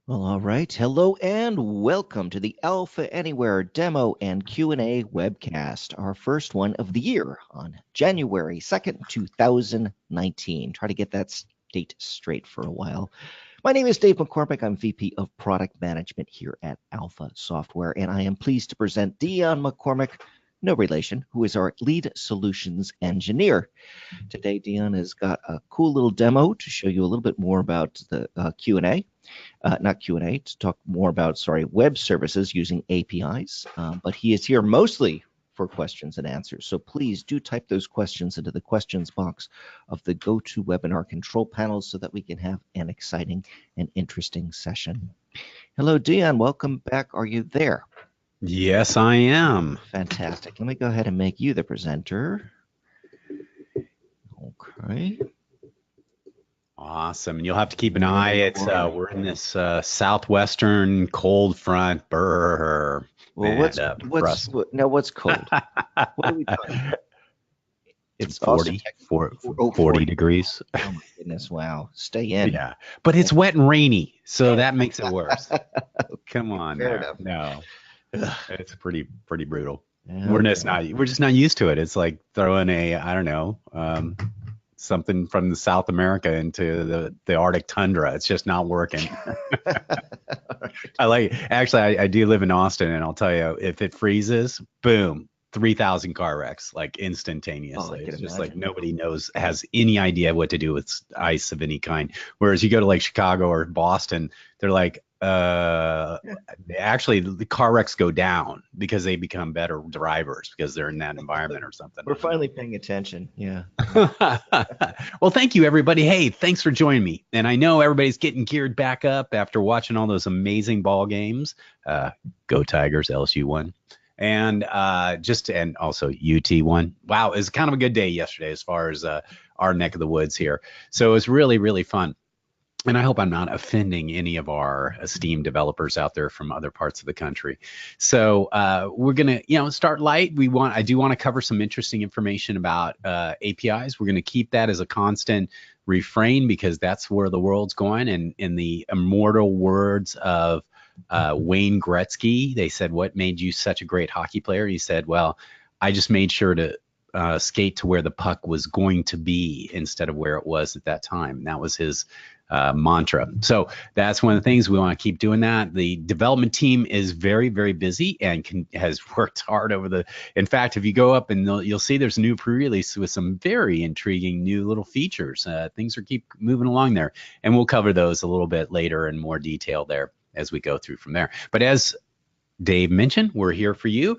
Well, all right. Hello and welcome to the Alpha Anywhere Demo and Q&A webcast, our first one of the year on January 2nd, 2019. Try to get that date straight for a while. My name is Dave McCormick. I'm VP of Product Management here at Alpha Software, and I am pleased to present Dion McCormick, no relation, who is our lead solutions engineer. Today, Dion has got a cool little demo to show you a little bit more about the Q&A. Not Q&A, to talk more about, web services using APIs. But he is here mostly for questions and answers. So please do type those questions into the questions box of the GoToWebinar control panel so that we can have an exciting and interesting session. Hello, Dion. Welcome back. Are you there? Yes, I am. Fantastic. Let me go ahead and make you the presenter. Okay. Awesome. And you'll have to keep an eye. It's we're in this southwestern cold front. Brr. Well, what's cold? What are we talking about? It's 40 degrees. Oh my goodness! Wow, stay in. Yeah, but it's wet and rainy, so that makes it worse. Come on, no, it's pretty brutal. Yeah, we're just not used to it. It's like throwing I don't know, something from South America into the Arctic tundra. It's just not working. I do live in Austin, and I'll tell you, if it freezes, boom, 3,000 car wrecks, like instantaneously. It's just like nobody has any idea what to do with ice of any kind. Whereas you go to like Chicago or Boston, they're like, actually the car wrecks go down because they become better drivers because they're in that environment or something. We're finally paying attention. Yeah. Well, thank you, everybody. Hey, thanks for joining me. And I know everybody's getting geared back up after watching all those amazing ball games. Go Tigers, LSU won. And also UT won. Wow, it was kind of a good day yesterday as far as our neck of the woods here. So it was really, really fun. And I hope I'm not offending any of our esteemed developers out there from other parts of the country. So we're gonna, start light. I do want to cover some interesting information about APIs. We're gonna keep that as a constant refrain because that's where the world's going. And in the immortal words of Wayne Gretzky, they said, "What made you such a great hockey player?" He said, "Well, I just made sure to skate to where the puck was going to be instead of where it was at that time." And that was his mantra. So that's one of the things we want to keep doing. That the development team is very, very busy and has worked hard in fact, if you go up and you'll see there's a new pre-release with some very intriguing new little features. Things keep moving along there, and we'll cover those a little bit later in more detail there as we go through from there. But as Dave mentioned, we're here for you.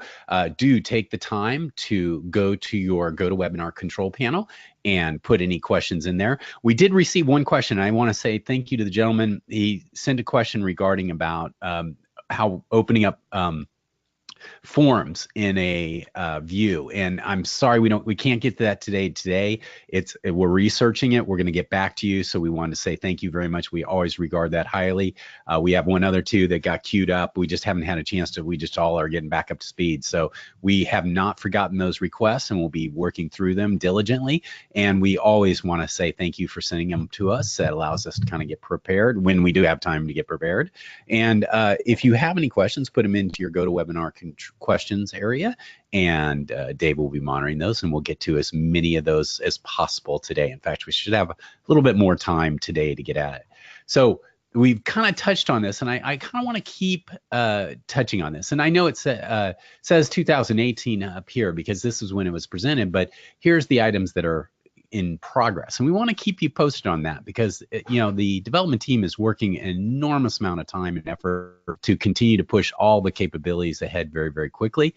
Do take the time to go to your GoToWebinar control panel and put any questions in there. We did receive one question. I want to say thank you to the gentleman. He sent a question regarding about how opening up forms in a view, and I'm sorry we can't get to that today. We're researching it. We're going to get back to you, so we wanted to say thank you very much. We always regard that highly. We have one other two that got queued up. We just haven't had a chance to. We just all are getting back up to speed, so we have not forgotten those requests, and we'll be working through them diligently. And we always want to say thank you for sending them to us. That allows us to kind of get prepared when we do have time to get prepared. And if you have any questions, put them into your GoToWebinar questions area, and Dave will be monitoring those, and we'll get to as many of those as possible today. In fact, we should have a little bit more time today to get at it. So we've kind of touched on this, and I kind of want to keep touching on this. And I know it says 2018 up here because this is when it was presented, but here's the items that are in progress, and we want to keep you posted on that because the development team is working an enormous amount of time and effort to continue to push all the capabilities ahead very, very quickly.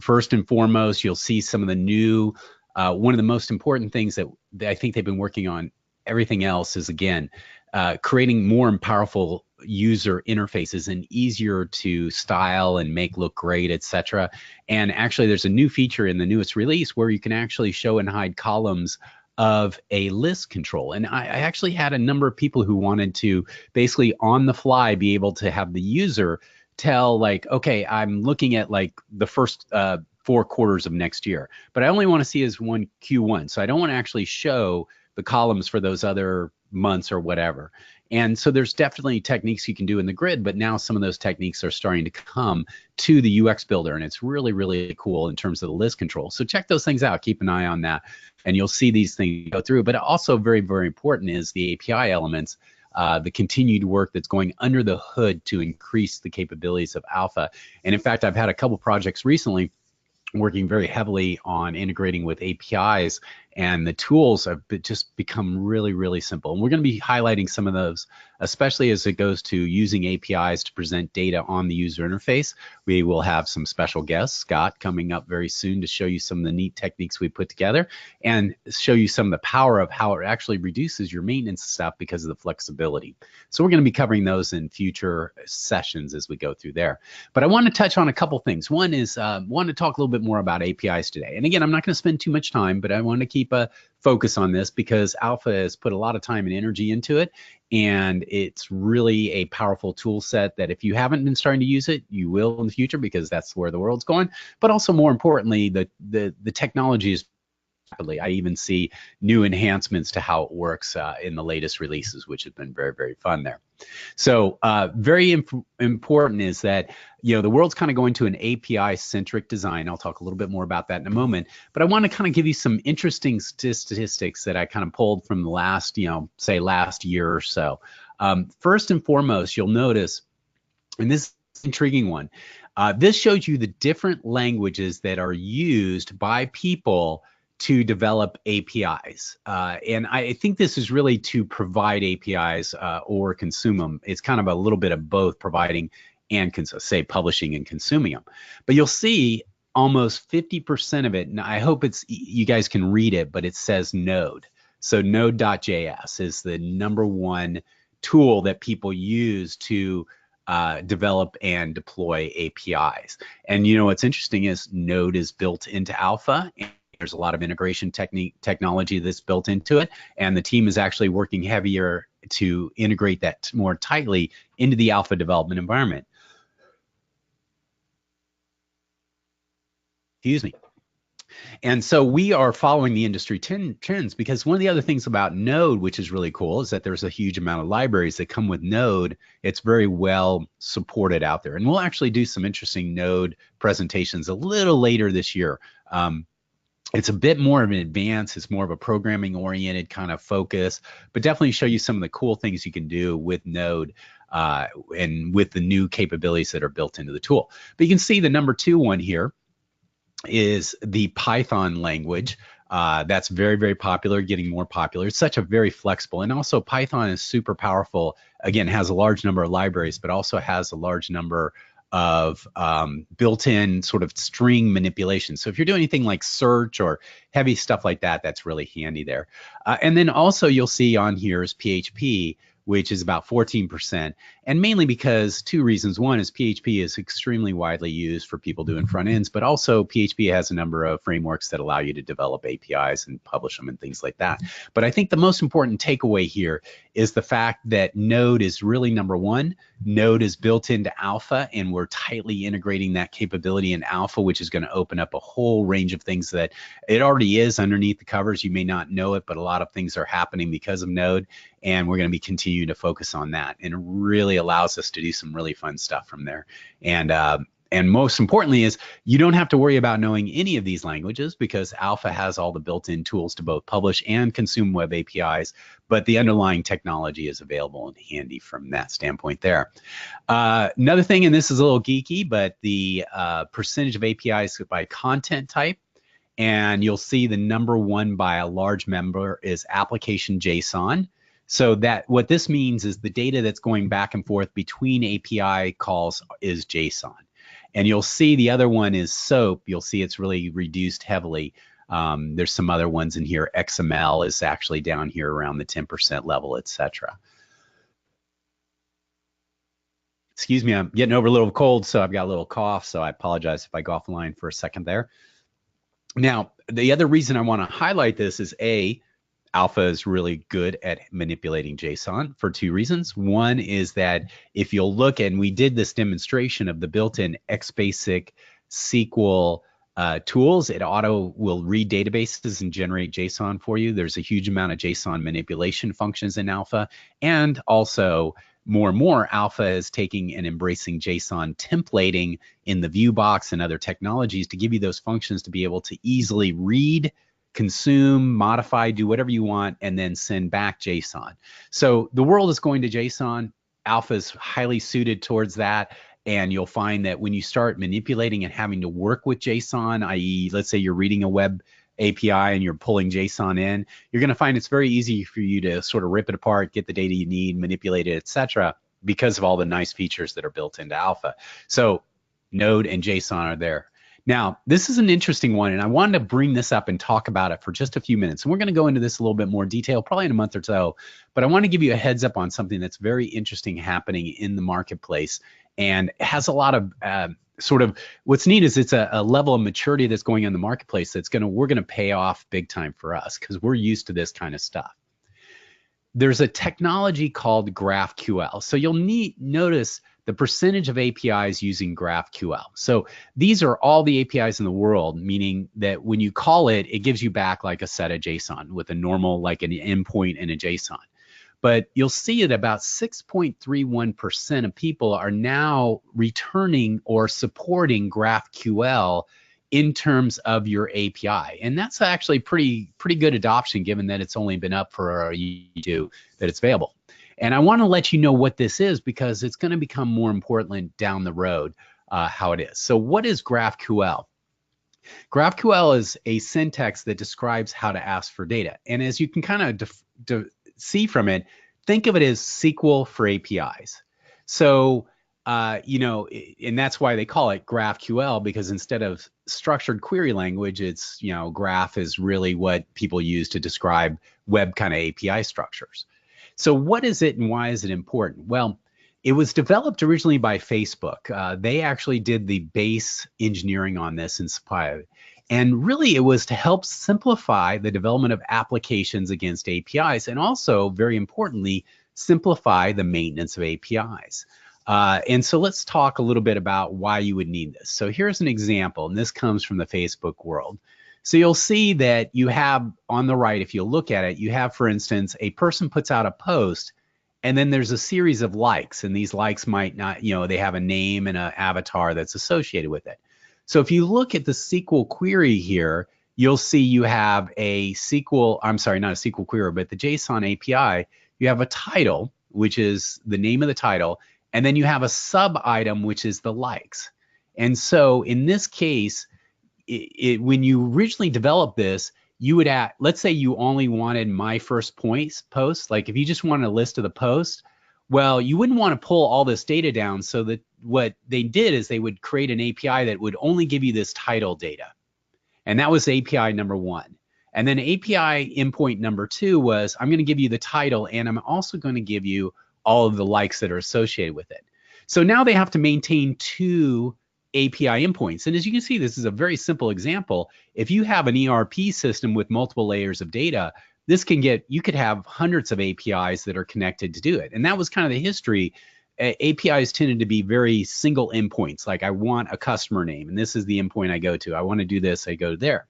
First and foremost, you'll see some of the new one of the most important things that I think they've been working on. Everything else is, again, creating more and powerful user interfaces and easier to style and make look great, etc. And actually, there's a new feature in the newest release where you can actually show and hide columns of a list control. And I actually had a number of people who wanted to basically on the fly be able to have the user tell, like, okay, I'm looking at like the first 4 quarters of next year, but I only want to see as one Q1. So I don't want to actually show the columns for those other months or whatever. And so there's definitely techniques you can do in the grid, but now some of those techniques are starting to come to the UX builder, and it's really, really cool in terms of the list control. So check those things out, keep an eye on that, and you'll see these things go through. But also very, very important is the API elements, the continued work that's going under the hood to increase the capabilities of Alpha. And in fact, I've had a couple projects recently working very heavily on integrating with APIs, and the tools have just become really, really simple. And we're going to be highlighting some of those, especially as it goes to using APIs to present data on the user interface. We will have some special guests, Scott, coming up very soon to show you some of the neat techniques we put together and show you some of the power of how it actually reduces your maintenance stuff because of the flexibility. So we're going to be covering those in future sessions as we go through there. But I want to touch on a couple things. One is want to talk a little bit more about APIs today. And again, I'm not going to spend too much time, but I want to keep a focus on this because Alpha has put a lot of time and energy into it. And it's really a powerful tool set that if you haven't been starting to use it, you will in the future because that's where the world's going. But also more importantly, the technology is rapidly. I even see new enhancements to how it works in the latest releases, which has been very, very fun there. So very important is that, the world's kind of going to an API-centric design. I'll talk a little bit more about that in a moment, but I want to kind of give you some interesting statistics that I kind of pulled from the last, say last year or so. First and foremost, you'll notice, and this is an intriguing one, this shows you the different languages that are used by people to develop APIs. And I think this is really to provide APIs or consume them. It's kind of a little bit of both, providing and say publishing and consuming them. But you'll see almost 50% of it, and I hope you guys can read it, but it says Node. So Node.js is the #1 tool that people use to develop and deploy APIs. And what's interesting is Node is built into Alpha, and there's a lot of integration technology that's built into it, and the team is actually working heavier to integrate that more tightly into the Alpha development environment. Excuse me. And so we are following the industry trends because one of the other things about Node, which is really cool, is that there's a huge amount of libraries that come with Node. It's very well supported out there. And we'll actually do some interesting Node presentations a little later this year. It's a bit more of an advance. It's more of a programming oriented kind of focus, but definitely show you some of the cool things you can do with Node and with the new capabilities that are built into the tool. But you can see the #2 one here is the Python language. That's very, very popular, getting more popular. It's such a very flexible, and also Python is super powerful. Again, has a large number of libraries, but also has a large number of built-in sort of string manipulation. So if you're doing anything like search or heavy stuff like that, that's really handy there. And then also you'll see on here is PHP, which is about 14%, and mainly because two reasons. One is PHP is extremely widely used for people doing front ends, but also PHP has a number of frameworks that allow you to develop APIs and publish them and things like that. But I think the most important takeaway here is the fact that Node is really #1. Node is built into Alpha, and we're tightly integrating that capability in Alpha, which is going to open up a whole range of things that it already is underneath the covers. You may not know it, but a lot of things are happening because of Node, and we're going to be continuing to focus on that. And it really allows us to do some really fun stuff from there. And most importantly is you don't have to worry about knowing any of these languages because Alpha has all the built-in tools to both publish and consume web APIs, but the underlying technology is available and handy from that standpoint there. Another thing, and this is a little geeky, but the percentage of APIs by content type, and you'll see the #1 by a large number is application JSON. So that what this means is the data that's going back and forth between API calls is JSON. And you'll see the other one is SOAP. You'll see it's really reduced heavily. There's some other ones in here. XML is actually down here around the 10% level, etc. Excuse me, I'm getting over a little cold, so I've got a little cough, so I apologize if I go offline for a second there. Now, the other reason I want to highlight this is Alpha is really good at manipulating JSON for two reasons. One is that if you'll look, and we did this demonstration of the built-in XBasic SQL tools. It auto will read databases and generate JSON for you. There's a huge amount of JSON manipulation functions in Alpha. And also more and more, Alpha is taking and embracing JSON templating in the ViewBox and other technologies to give you those functions to be able to easily read, consume, modify, do whatever you want, and then send back JSON. So the world is going to JSON. Alpha is highly suited towards that. And you'll find that when you start manipulating and having to work with JSON, i.e., let's say you're reading a web API and you're pulling JSON in, you're going to find it's very easy for you to sort of rip it apart, get the data you need, manipulate it, etc., because of all the nice features that are built into Alpha. So Node and JSON are there. Now, this is an interesting one, and I wanted to bring this up and talk about it for just a few minutes. And we're going to go into this a little bit more detail, probably in a month or so. But I want to give you a heads up on something that's very interesting happening in the marketplace, and it has a lot of sort of what's neat is it's a level of maturity that's going on in the marketplace that's we're gonna pay off big time for us because we're used to this kind of stuff. There's a technology called GraphQL. So you'll notice the percentage of APIs using GraphQL. So these are all the APIs in the world, meaning that when you call it, it gives you back like a set of JSON with a normal, like an endpoint and a JSON. But you'll see that about 6.31% of people are now returning or supporting GraphQL in terms of your API. And that's actually pretty good adoption, given that it's only been up for a year that it's available. And I want to let you know what this is because it's going to become more important down the road how it is. So what is GraphQL? GraphQL is a syntax that describes how to ask for data. And as you can kind of see from it, think of it as SQL for APIs. So, and that's why they call it GraphQL, because instead of structured query language, it's, graph is really what people use to describe web kind of API structures. So what is it and why is it important? Well, it was developed originally by Facebook. They actually did the base engineering on this in supply. And really, it was to help simplify the development of applications against APIs, and also, very importantly, simplify the maintenance of APIs. And so let's talk a little bit about why you would need this. So here's an example, and this comes from the Facebook world. So you'll see that you have on the right, if you look at it, you have, for instance, a person puts out a post, and then there's a series of likes, and these likes might not, they have a name and an avatar that's associated with it. So if you look at the SQL query here, you'll see you have a SQL, I'm sorry, not a SQL query, but the JSON API, you have a title, which is the name of the title, and then you have a sub item, which is the likes. And so in this case, when you originally developed this, you would add, let's say you only wanted my first post, like if you just wanted a list of the posts, well, you wouldn't want to pull all this data down. So that what they did is they would create an API that would only give you this title data. And that was API number one. And then API endpoint number two was, I'm going to give you the title, and I'm also going to give you all of the likes that are associated with it. So now they have to maintain two API endpoints. And as you can see, this is a very simple example. If you have an ERP system with multiple layers of data, you could have hundreds of APIs that are connected to do it. And that was kind of the history. APIs tended to be very single endpoints. Like I want a customer name, and this is the endpoint I go to. I want to do this, I go there.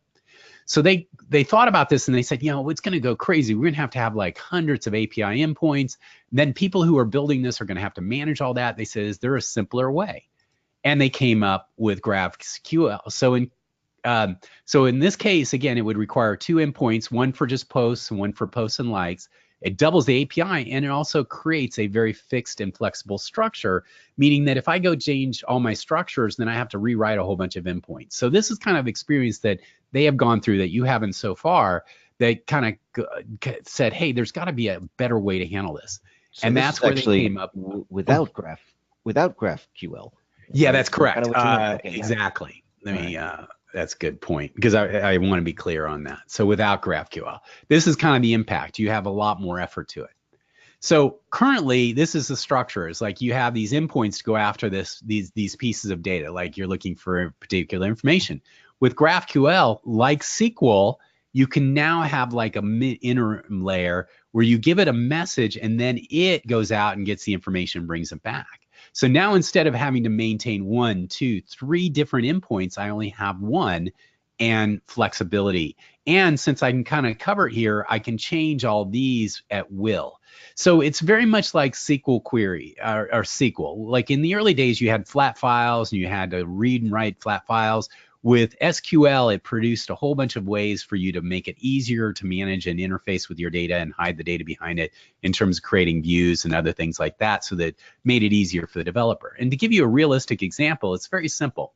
So they thought about this and they said, it's going to go crazy. We're going to have like hundreds of API endpoints. Then people who are building this are going to have to manage all that. They said, is there a simpler way? And they came up with GraphQL. So in this case, again, it would require two endpoints, one for just posts and one for posts and likes. It doubles the API, and it also creates a very fixed and flexible structure, meaning that if I go change all my structures, then I have to rewrite a whole bunch of endpoints. So this is kind of experience that they have gone through that you haven't so far. They kind of said, hey, there's got to be a better way to handle this. So and this that's is where actually they came up without GraphQL. Yeah, that's correct. Okay, exactly. That's a good point, because I want to be clear on that. So without GraphQL, this is kind of the impact. You have a lot more effort to it. So currently, this is the structure. It's like you have these endpoints to go after these pieces of data, like you're looking for particular information. With GraphQL, like SQL, you can now have like a interim layer where you give it a message and then it goes out and gets the information and brings it back. So now instead of having to maintain 1, 2, 3 different endpoints, I only have one, and flexibility. And since I can kind of cover it here, I can change all these at will. So it's very much like SQL query or SQL. Like in the early days, you had flat files and you had to read and write flat files. With SQL, it produced a whole bunch of ways for you to make it easier to manage and interface with your data and hide the data behind it in terms of creating views and other things like that, so that it made it easier for the developer. And to give you a realistic example, it's very simple,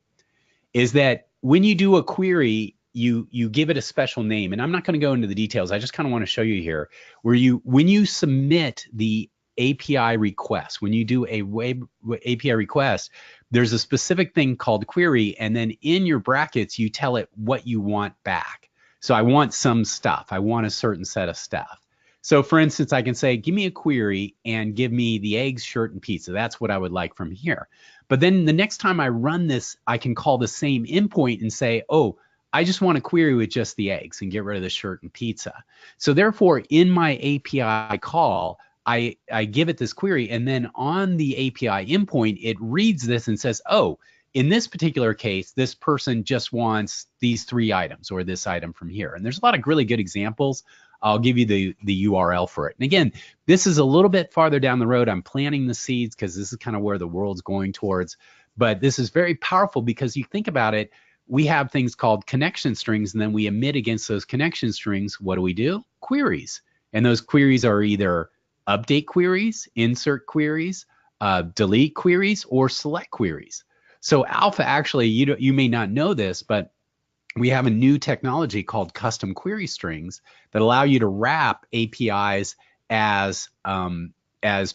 is that when you do a query, you give it a special name. And I'm not going to go into the details. I just kind of want to show you here where when you submit the API request, when you do a web API request, there's a specific thing called query. And then in your brackets, you tell it what you want back. So I want some stuff. I want a certain set of stuff. So for instance, I can say, give me a query and give me the eggs, shirt, and pizza. That's what I would like from here. But then the next time I run this, I can call the same endpoint and say, oh, I just want to query with just the eggs and get rid of the shirt and pizza. So therefore, in my API call, I give it this query, and then on the API endpoint, it reads this and says, oh, in this particular case, this person just wants these 3 items or this item from here. And there's a lot of really good examples. I'll give you the URL for it. And again, this is a little bit farther down the road. I'm planting the seeds because this is kind of where the world's going towards. But this is very powerful because you think about it, we have things called connection strings, and then we emit against those connection strings. What do? Queries. And those queries are either update queries, insert queries, delete queries, or select queries. So Alpha, actually, you may not know this, but we have a new technology called custom query strings that allow you to wrap APIs as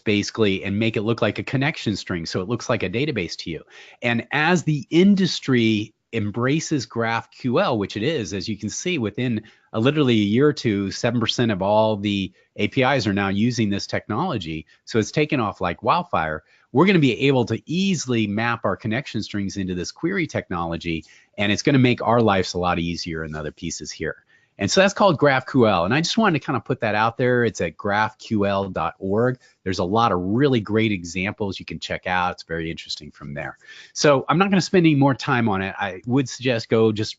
basically and make it look like a connection string. So it looks like a database to you. And as the industry embraces GraphQL, which it is, as you can see, within literally a year or two, 7% of all the APIs are now using this technology. So it's taken off like wildfire. We're going to be able to easily map our connection strings into this query technology, and it's going to make our lives a lot easier in other pieces here. And so that's called GraphQL. And I just wanted to kind of put that out there. It's at graphql.org. There's a lot of really great examples you can check out. It's very interesting from there. So I'm not going to spend any more time on it. I would suggest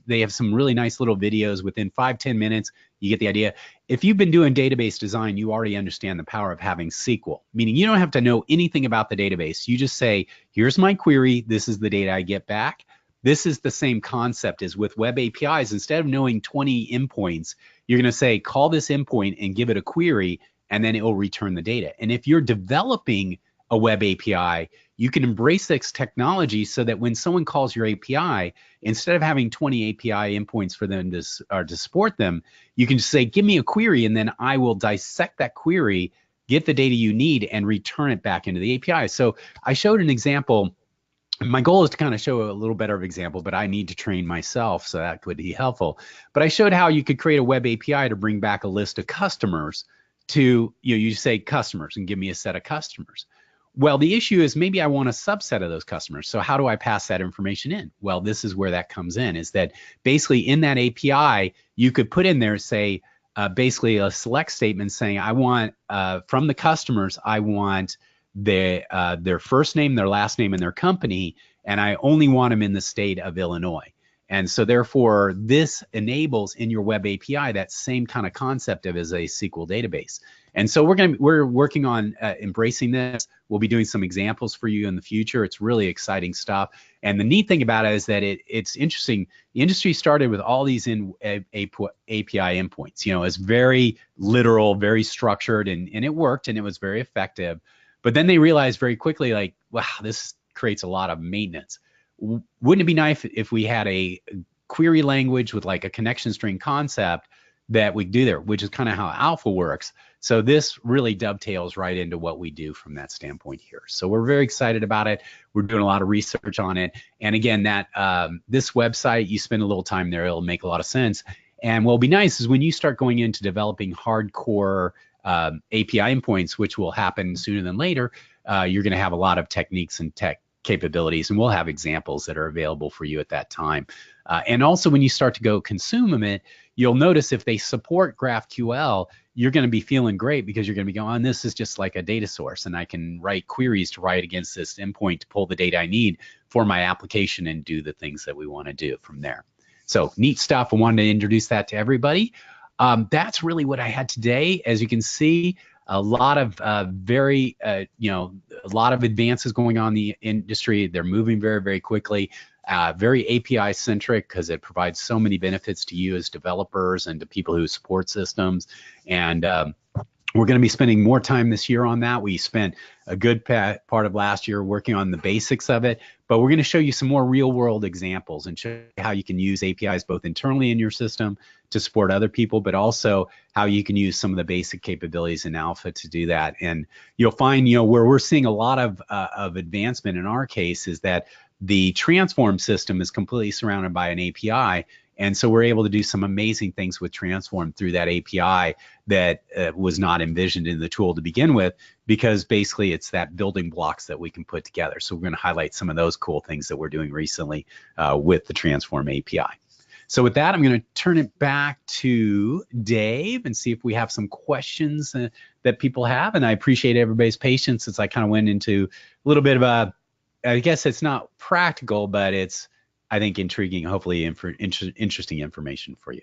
they have some really nice little videos within 5-10 minutes. You get the idea. If you've been doing database design, you already understand the power of having SQL, meaning you don't have to know anything about the database. You just say, here's my query. This is the data I get back. This is the same concept as with web APIs. Instead of knowing 20 endpoints, you're going to say, call this endpoint and give it a query, and then it will return the data. And if you're developing a web API, you can embrace this technology so that when someone calls your API, instead of having 20 API endpoints for them to support them, you can just say, give me a query, and then I will dissect that query, get the data you need, and return it back into the API. So I showed an example. My goal is to kind of show a little better of example, but I need to train myself, so that could be helpful. But I showed how you could create a web API to bring back a list of customers to, you say customers and give me a set of customers. Well, the issue is maybe I want a subset of those customers. So how do I pass that information in? Well, this is where that comes in, is that basically in that API, you could put in there, say, basically a select statement saying, I want, from the customers, I want their first name, their last name, and their company, and I only want them in the state of Illinois. And so therefore, this enables in your web API that same kind of concept of as a SQL database. And so we're working on embracing this. We'll be doing some examples for you in the future. It's really exciting stuff. And the neat thing about it is that it's interesting. The industry started with all these API endpoints. It's very literal, very structured, and it worked, and it was very effective. But then they realized very quickly, like, wow, this creates a lot of maintenance. Wouldn't it be nice if we had a query language with like a connection string concept that we do there, which is kind of how Alpha works. So this really dovetails right into what we do from that standpoint here. So we're very excited about it. We're doing a lot of research on it. And again, that this website, you spend a little time there, it'll make a lot of sense. And what'll be nice is when you start going into developing hardcore API endpoints, which will happen sooner than later, you're going to have a lot of techniques and tech capabilities, and we'll have examples that are available for you at that time. And also when you start to go consume it, you'll notice if they support GraphQL, you're going to be feeling great because you're going to be going, this is just like a data source, and I can write queries to write against this endpoint to pull the data I need for my application and do the things that we want to do from there. So neat stuff. I wanted to introduce that to everybody. That's really what I had today. As you can see, a lot of a lot of advances going on in the industry. They're moving very, very quickly. Very API centric because it provides so many benefits to you as developers and to people who support systems. And we're going to be spending more time this year on that. We spent a good part of last year working on the basics of it, but we're going to show you some more real world examples and show you how you can use APIs both internally in your system to support other people, but also how you can use some of the basic capabilities in Alpha to do that. And you'll find, where we're seeing a lot of advancement in our case is that the transform system is completely surrounded by an API. And so we're able to do some amazing things with transform through that API that was not envisioned in the tool to begin with, because basically it's that building blocks that we can put together. So we're going to highlight some of those cool things that we're doing recently with the transform API. So with that, I'm going to turn it back to Dave and see if we have some questions that people have. And I appreciate everybody's patience as I kind of went into a little bit of I guess it's not practical, but it's, I think, intriguing, hopefully interesting information for you.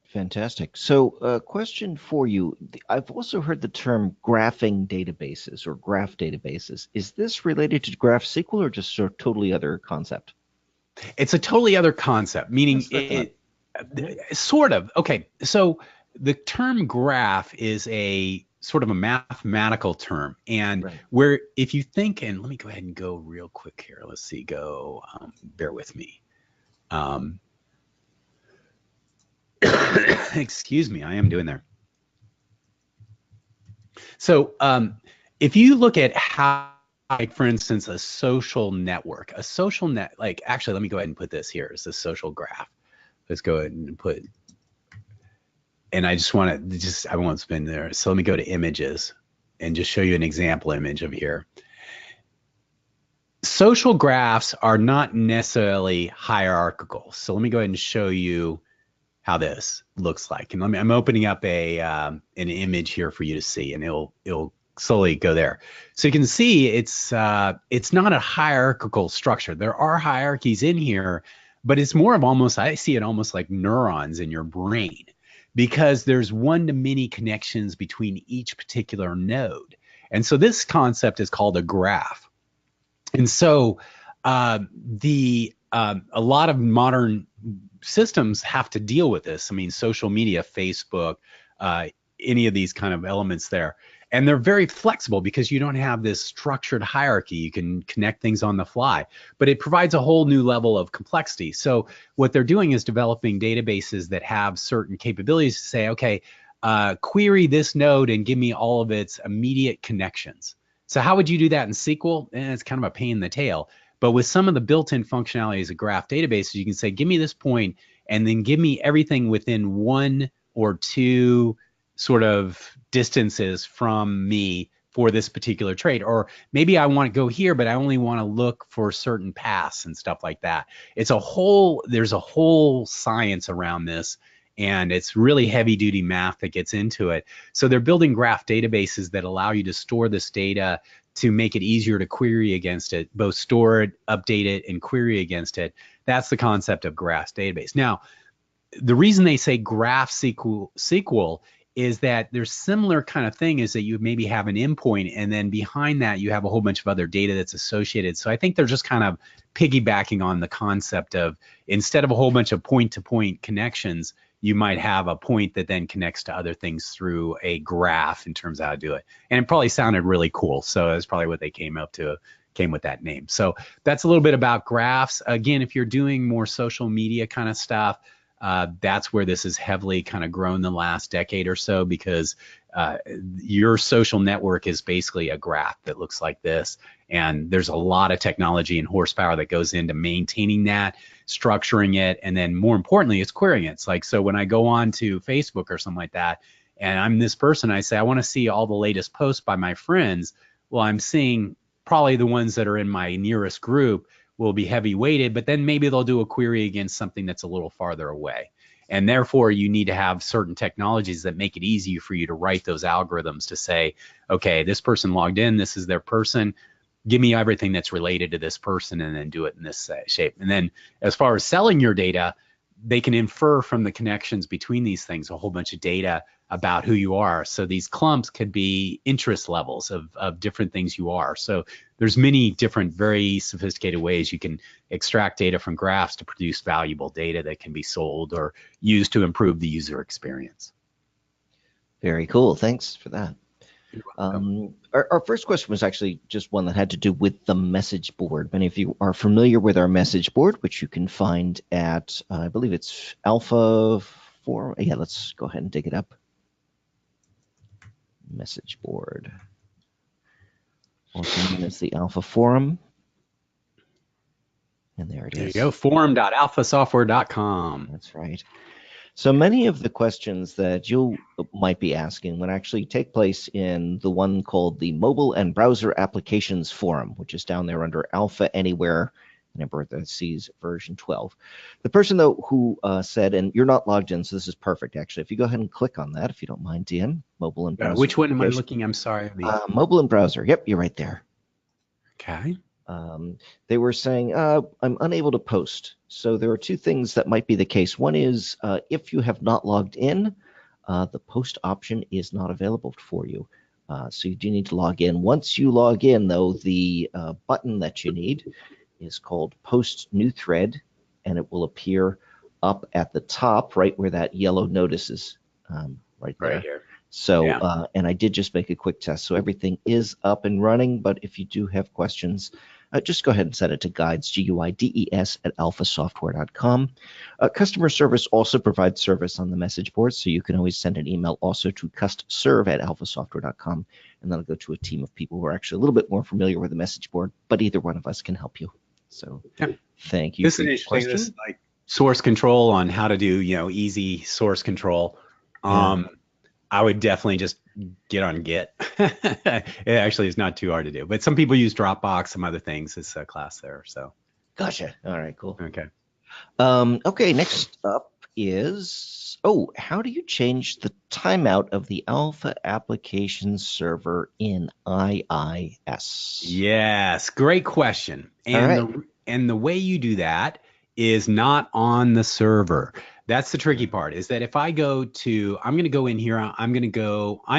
Fantastic. So a question for you. I've also heard the term graphing databases or graph databases. Is this related to GraphQL or just a totally other concept? It's a totally other concept, meaning sort of. Okay, so the term graph is a sort of a mathematical term, and where if you think, and let me go ahead and go real quick here. Let's see, bear with me. Excuse me, I am doing there. So if you look at how, like for instance, a social network, actually, let me go ahead and put this here as a social graph. Let's go ahead and put, and I just want to, I won't spin there. So let me go to images and just show you an example image of here. Social graphs are not necessarily hierarchical. So let me go ahead and show you how this looks like. And I'm opening up an image here for you to see, and it'll slowly go there. So you can see it's not a hierarchical structure. There are hierarchies in here, but it's more of almost, I see it almost like neurons in your brain, because there's one-to-many connections between each particular node. And so this concept is called a graph. And so a lot of modern systems have to deal with this. I mean, social media, Facebook, any of these kind of elements there. And they're very flexible because you don't have this structured hierarchy. You can connect things on the fly, but it provides a whole new level of complexity. So what they're doing is developing databases that have certain capabilities to say, okay, query this node and give me all of its immediate connections. So how would you do that in SQL? It's kind of a pain in the tail. But with some of the built-in functionalities of graph databases, you can say, give me this point and then give me everything within 1 or 2 sort of distances from me for this particular trade. Or maybe I want to go here, but I only want to look for certain paths and stuff like that. There's a whole science around this, and it's really heavy duty math that gets into it. So they're building graph databases that allow you to store this data to make it easier to query against it, both store it, update it, and query against it. That's the concept of graph database. Now, the reason they say GraphQL is that there's similar kind of thing is that you maybe have an endpoint, and then behind that you have a whole bunch of other data that's associated. So I think they're just kind of piggybacking on the concept of, instead of a whole bunch of point-to-point connections, you might have a point that then connects to other things through a graph in terms of how to do it. And it probably sounded really cool. So that's probably what they came with that name. So that's a little bit about graphs. Again, if you're doing more social media kind of stuff, that's where this is heavily kind of grown the last decade or so, because your social network is basically a graph that looks like this. And there's a lot of technology and horsepower that goes into maintaining that, structuring it, and then more importantly, it's querying it. It's like, so when I go on to Facebook or something like that, and I'm this person, I say, I want to see all the latest posts by my friends. Well, I'm seeing probably the ones that are in my nearest group will be heavy weighted, but then maybe they'll do a query against something that's a little farther away. And therefore, you need to have certain technologies that make it easy for you to write those algorithms to say, okay, this person logged in, this is their person. Give me everything that's related to this person and then do it in this shape. And then as far as selling your data, they can infer from the connections between these things a whole bunch of data about who you are. So these clumps could be interest levels of different things you are. So there's many different, very sophisticated ways you can extract data from graphs to produce valuable data that can be sold or used to improve the user experience. Very cool. Thanks for that. Our first question was actually just one that had to do with the message board. Many of you are familiar with our message board, which you can find at, I believe it's Alpha Forum. Yeah, let's go ahead and dig it up. Message board. Also known as the Alpha Forum. And there it is. There you go, forum.alphasoftware.com. That's right. So many of the questions that you might be asking would actually take place in the one called the Mobile and Browser Applications Forum, which is down there under Alpha Anywhere, number that sees version 12. The person, though, who said, and you're not logged in, so this is perfect, actually. If you go ahead and click on that, if you don't mind, Dion, Mobile and Browser. Which one am I looking? I'm sorry. Mobile and Browser. Yep, you're right there. Okay. They were saying, I'm unable to post. So there are two things that might be the case. One is if you have not logged in, the post option is not available for you. So you do need to log in. Once you log in, though, the button that you need is called Post New Thread, and it will appear up at the top, right where that yellow notice is, right there. Right here. So, yeah. And I did just make a quick test. So everything is up and running, but if you do have questions, just go ahead and send it to guides, GUIDES, at alphasoftware.com. Customer service also provides service on the message board, so you can always send an email also to custserve@alphasoftware.com, and that'll go to a team of people who are actually a little bit more familiar with the message board, but either one of us can help you. So thank you. This is interesting. This is like source control on how to do, easy source control. I would definitely just get on Git. It actually is not too hard to do, but some people use Dropbox, some other things. It's a class there. So. Gotcha. All right, cool. Okay. Okay, next up is, how do you change the timeout of the Alpha application server in IIS? Yes, great question. And the way you do that is not on the server. That's the tricky part, is that if I go to, I'm going to go in here, I'm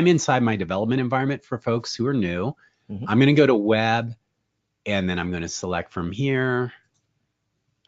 inside my development environment for folks who are new. Mm-hmm. I'm going to go to web, and then I'm going to select from here,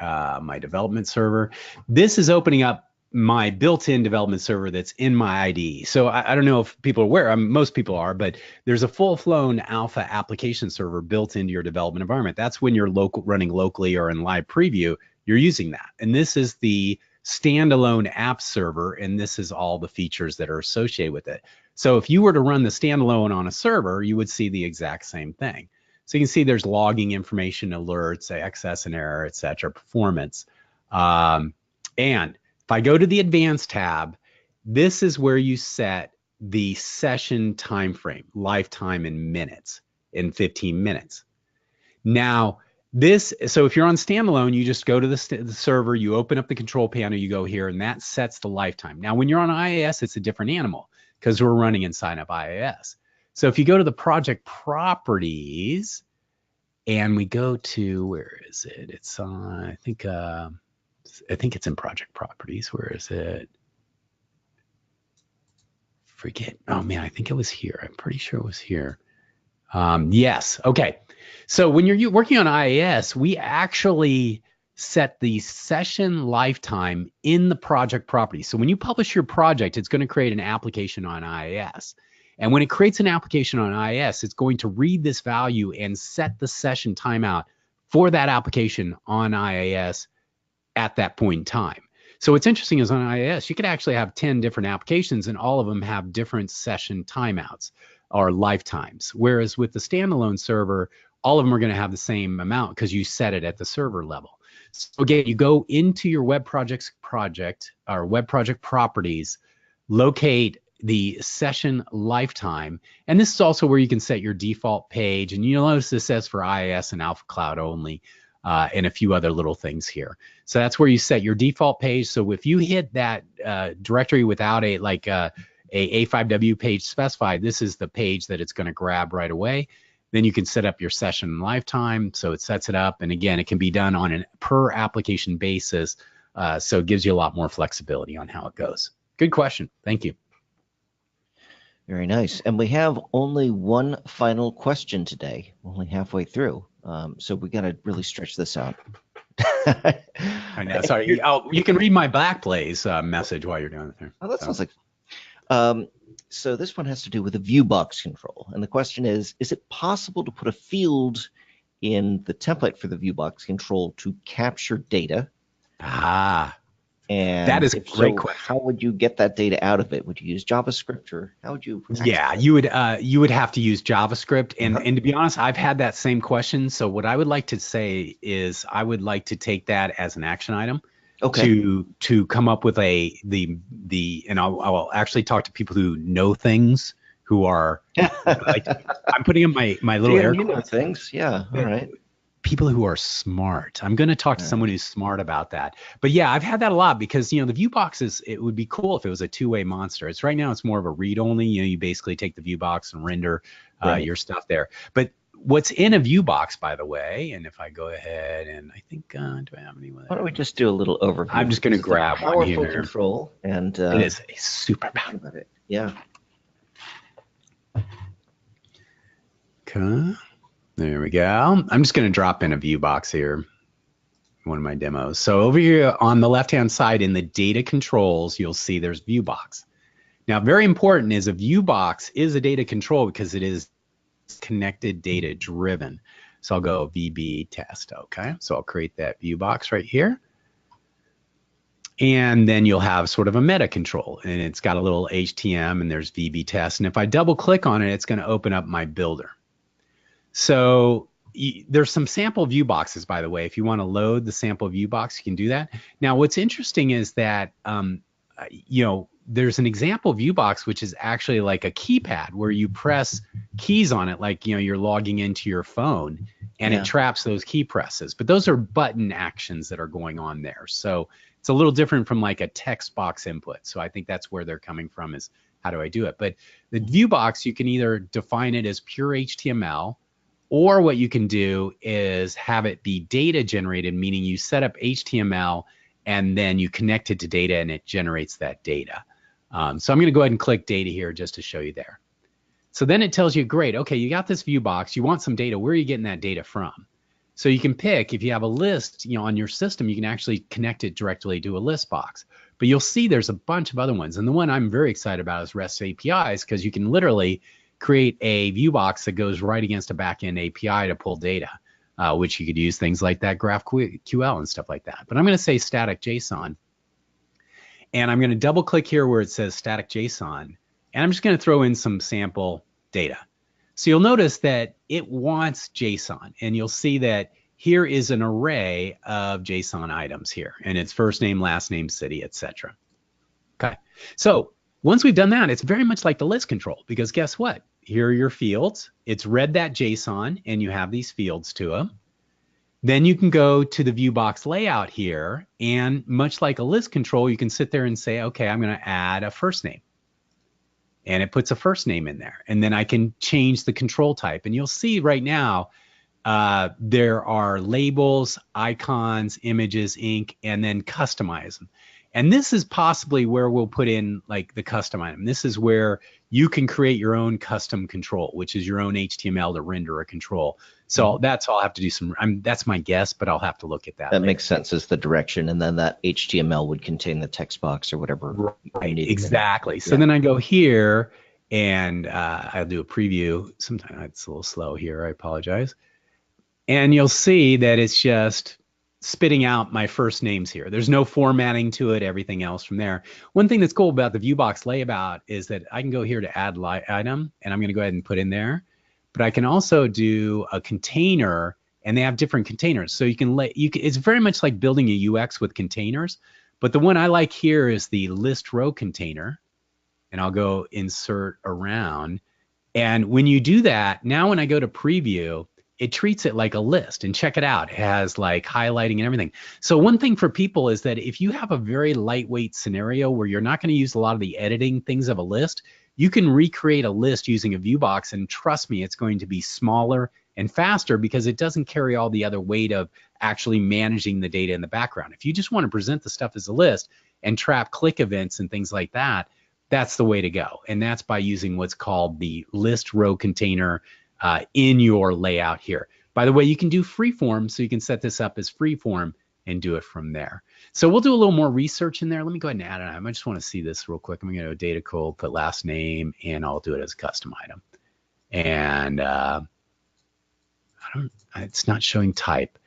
my development server. This is opening up my built-in development server that's in my IDE. So I don't know if people are aware, most people are, but there's a full-flown Alpha application server built into your development environment. That's when you're running locally or in live preview, you're using that. And this is the standalone app server, and this is all the features that are associated with it. So if you were to run the standalone on a server, you would see the exact same thing. So you can see there's logging information, alerts, access and error, etc., performance. And if I go to the advanced tab, this is where you set the session time frame, lifetime in minutes, in 15 minutes. Now, so if you're on standalone, you just go to the server, you open up the control panel, you go here, and that sets the lifetime. Now, when you're on IIS, it's a different animal because we're running inside of IIS. So if you go to the project properties, and we go to, where is it? It's on, I think it's in project properties. Where is it? Forget. Oh man, I think it was here. I'm pretty sure it was here. Yes. Okay. So when you're working on IIS, we actually set the session lifetime in the project property. So when you publish your project, it's going to create an application on IIS. And when it creates an application on IIS, it's going to read this value and set the session timeout for that application on IIS at that point in time. So what's interesting is on IIS, you could actually have 10 different applications, and all of them have different session timeouts or lifetimes. Whereas with the standalone server, all of them are going to have the same amount because you set it at the server level. So again, you go into your web project properties, locate the session lifetime, and this is also where you can set your default page. And you'll notice this says for IIS and Alpha Cloud only. and a few other little things here. So that's where you set your default page. So if you hit that directory without a A5W page specified, this is the page that it's going to grab right away. Then you can set up your session lifetime. So it sets it up. And again, it can be done on a per application basis. So it gives you a lot more flexibility on how it goes. Good question. Thank you. Very nice. And we have only one final question today, only halfway through. So we got to really stretch this out. I know. Sorry. You can read my Backblaze message while you're doing it there. Oh, that sounds like. So this one has to do with the ViewBox control. And the question is it possible to put a field in the template for the ViewBox control to capture data? And that is a great question. How would you get that data out of it? Would you use JavaScript, or how would you? Yeah, you would have to use JavaScript. And to be honest, I've had that same question. So what I would like to say is I would like to take that as an action item. Okay. To come up with and I'll actually talk to people who know things, who are like, I'm putting in my little air quotes. You know things, yeah. All right. People who are smart. I'm going to talk to someone who's smart about that. But yeah, I've had that a lot because, the ViewBox it would be cool if it was a two-way monster. It's right now it's more of a read only. You basically take the ViewBox and render your stuff there. But what's in a ViewBox, by the way, and if I go ahead and I think, do I have any? Why don't we just do a little overview? I'm just going to grab one here. Powerful control, and it is a super powerful. Yeah. Okay. There we go. I'm just going to drop in a ViewBox here, one of my demos. So over here on the left-hand side in the data controls, you'll see there's ViewBox. Now, very important is a ViewBox is a data control because it is connected data driven. So I'll go VB test. Okay. So I'll create that ViewBox right here. And then you'll have sort of a meta control, and it's got a little HTML and there's VB test. And if I double click on it, it's going to open up my builder. So there's some sample view boxes, by the way. If you want to load the sample view box, you can do that. Now, what's interesting is that, there's an example view box, which is actually like a keypad where you press keys on it, like, you're logging into your phone and it traps those key presses. But those are button actions that are going on there. So it's a little different from like a text box input. So I think that's where they're coming from, is how do I do it? But the view box, you can either define it as pure HTML, or what you can do is have it be data generated, meaning you set up HTML and then you connect it to data and it generates that data. So I'm going to go ahead and click data here just to show you there. So then it tells you, great, okay, you got this view box, you want some data, where are you getting that data from? So you can pick, if you have a list, on your system, you can actually connect it directly to a list box. But you'll see there's a bunch of other ones. And the one I'm very excited about is REST APIs, because you can literally create a view box that goes right against a backend API to pull data, which you could use things like that GraphQL and stuff like that. But I'm going to say static JSON. And I'm going to double click here where it says static JSON. And I'm just going to throw in some sample data. So you'll notice that it wants JSON. And you'll see that here is an array of JSON items here. And it's first name, last name, city, etc. Okay. So once we've done that, it's very much like the list control, because guess what? Here are your fields. It's read that JSON and you have these fields to them. Then you can go to the view box layout here, and much like a list control, you can sit there and say, okay, I'm going to add a first name. And it puts a first name in there. And then I can change the control type. And you'll see right now, there are labels, icons, images, ink, and then customize them. And this is possibly where we'll put in like the custom item. This is where you can create your own custom control, which is your own HTML to render a control. So that's all. I'll have to do that's my guess, but I'll have to look at that. That makes sense as the direction. And then that HTML would contain the text box or whatever. Right, exactly. So then I go here and I'll do a preview. Sometimes it's a little slow here. I apologize. And you'll see that it's just spitting out my first names here. There's no formatting to it, everything else from there. One thing that's cool about the ViewBox layout is that I can go here to add item, and I'm going to go ahead and put in there. But I can also do a container, and they have different containers. So it's very much like building a UX with containers. But the one I like here is the list row container, and I'll go insert around. And when you do that, now when I go to preview, it treats it like a list. And check it out. It has like highlighting and everything. So one thing for people is that if you have a very lightweight scenario where you're not going to use a lot of the editing things of a list, you can recreate a list using a ViewBox. And trust me, it's going to be smaller and faster because it doesn't carry all the other weight of actually managing the data in the background. If you just want to present the stuff as a list and trap click events and things like that, that's the way to go. And that's by using what's called the list row container in your layout here. By the way, you can do freeform, so you can set this up as freeform and do it from there. So we'll do a little more research in there. Let me go ahead and add an item. I just want to see this real quick. I'm going to go data code, put last name, and I'll do it as a custom item. And it's not showing type.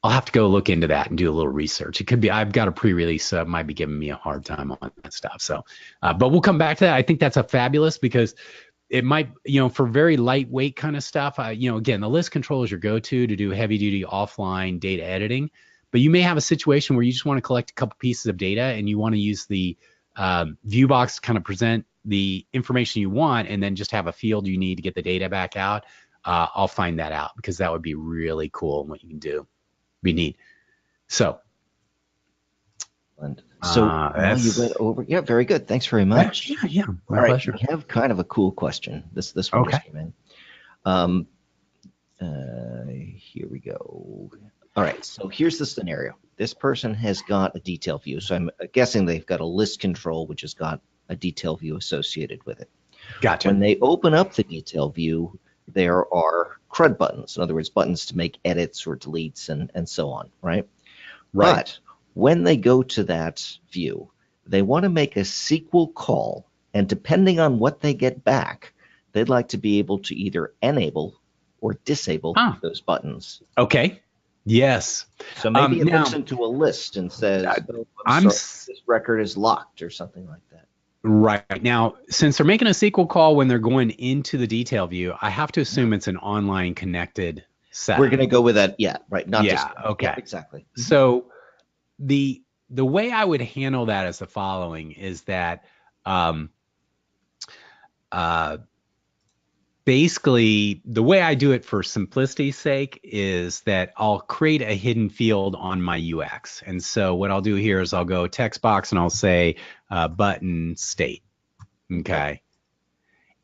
I'll have to go look into that and do a little research. It could be, I've got a pre-release, so it might be giving me a hard time on that stuff. So, but we'll come back to that. I think that's a fabulous because it might, for very lightweight kind of stuff, again, the list control is your go-to to do heavy duty offline data editing, but you may have a situation where you just want to collect a couple pieces of data and you want to use the ViewBox to kind of present the information you want and then just have a field you need to get the data back out. I'll find that out because that would be really cool and what you can do. Be neat. So now you went over. Yeah, very good. Thanks very much. Yeah, my All pleasure. right, we have kind of a cool question. This one just came in. Here we go. All right, so here's the scenario. This person has got a detail view. So I'm guessing they've got a list control, which has got a detail view associated with it. Gotcha. When they open up the detail view, there are CRUD buttons. In other words, buttons to make edits or deletes and so on, right? Right. But when they go to that view, they want to make a SQL call, and depending on what they get back, they'd like to be able to either enable or disable those buttons. Okay. Yes. So maybe it looks into a list and says, this record is locked or something like that. Right. Now, since they're making a SQL call when they're going into the detail view, I have to assume it's an online connected setup. We're going to go with that. Yeah, right. Not yeah. Okay. Yeah, exactly. So the way I would handle that is the following: is that basically the way I do it for simplicity's sake is that I'll create a hidden field on my UX. And so what I'll do here is I'll go text box and I'll say button state. Okay.